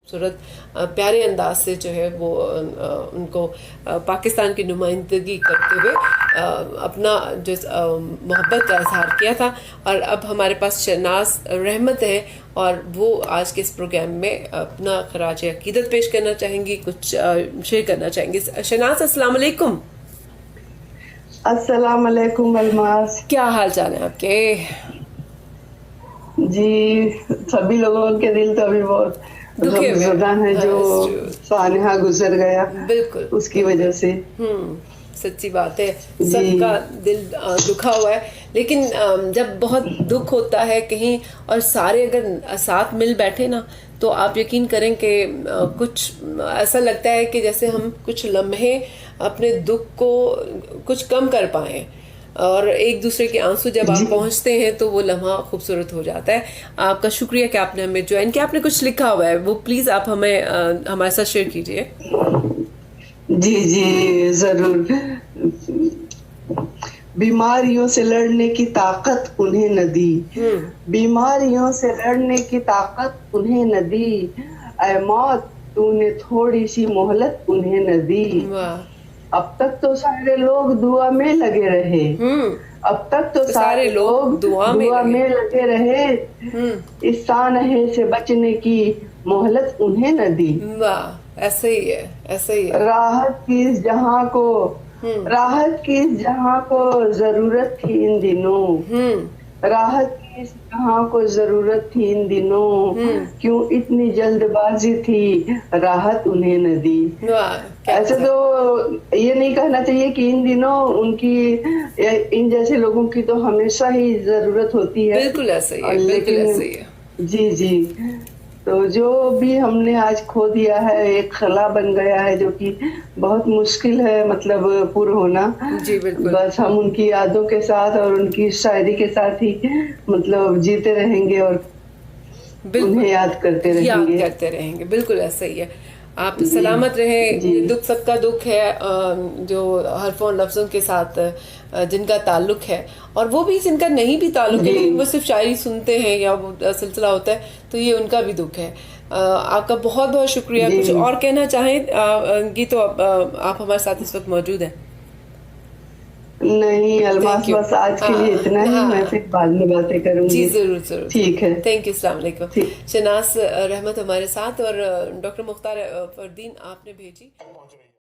खूबसूरत प्यारे अंदाज से जो है वो उनको पाकिस्तान की नुमाइंदगी करते हुए अपना जो मोहब्बत का इजहार किया था। और अब हमारे पास शहनाज रहमत है और वो आज के इस प्रोग्राम में अपना खराज अकीदत पेश करना चाहेंगी, कुछ शेयर करना चाहेंगी। शहनाज, अस्सलाम वालेकुम। अस्सलाम वालेकुम अलमास। क्या हाल चाल है आपके? जी, सभी लोगों के दिल तो अभी बहुत दुखे हुए गमज़दा है जो हैं। सानहा गुजर गया बिल्कुल उसकी बिल्कुल। वजह से। सच्ची बात है, सबका जी दिल दुखा हुआ है। लेकिन जब बहुत दुख होता है कहीं और सारे अगर साथ मिल बैठे ना, तो आप यकीन करें कि कुछ ऐसा लगता है कि जैसे हम कुछ लम्हे अपने दुख को कुछ कम कर पाए। और एक दूसरे के आंसू जब आप जी पहुंचते हैं तो वो लम्हा खूबसूरत हो जाता है। आपका शुक्रिया कि आपने हमें ज्वाइन किया। आपने कुछ लिखा हुआ है, वो प्लीज आप हमें हमारे साथ शेयर कीजिए। जी जी जरूर। बीमारियों से लड़ने की ताकत उन्हें न दी, बीमारियों से लड़ने की ताकत उन्हें न दी, ऐ मौत तूने थोड़ी सी मोहलत उन्हें न दी। वाह। अब तक तो सारे लोग दुआ में लगे रहे, अब तक तो तो सारे सारे लोग लोग दुआ में दुआ लगे। में लगे रहे, इस सानहे से बचने की मोहलत उन्हें न दी। वाह, ऐसे ही है, ऐसे ही है। राहत की इस जहां को, राहत की इस जहां को जरूरत थी इन दिनों, राहत की इस जहां को जरूरत थी इन दिनों, क्यों इतनी जल्दबाजी थी राहत उन्हें न दी। वाह, क्या ऐसे बात है। तो ये नहीं कहना चाहिए कि इन दिनों उनकी, इन जैसे लोगों की तो हमेशा ही जरूरत होती है। बिल्कुल ऐसा ही और है, बिल्कुल ऐसा लेकिन ही है। जी जी, तो जो भी हमने आज खो दिया है एक खला बन गया है जो कि बहुत मुश्किल है मतलब पूरा होना। जी बिल्कुल। बस हम उनकी यादों के साथ और उनकी शायरी के साथ ही मतलब जीते रहेंगे और उन्हें बिल्कुल याद करते याद रहेंगे। करते रहेंगे, बिल्कुल ऐसा ही है। आप जी सलामत रहें। जी ये दुख सबका दुख है, जो हरफों लफ्ज़ों के साथ जिनका ताल्लुक है, और वो भी जिनका नहीं भी ताल्लुक है जी लेकिन वो सिर्फ शायरी सुनते हैं या वो सिलसिला होता है, तो ये उनका भी दुख है। आपका बहुत बहुत शुक्रिया। जी कुछ और कहना चाहें गी तो आप हमारे साथ इस वक्त मौजूद हैं। नहीं अलमास, थैंक यू। बस आज के लिए इतना हाँ ही, मैं हाँ। फिर बाद में बातें जी करूंगी। जरूर जरूर ठीक है। जरूर। Thank you. अस्सलाम वालेकुम। ठीक। शहनाज रहमत हमारे साथ, और डॉक्टर मुख्तार फरदीन आपने भेजी।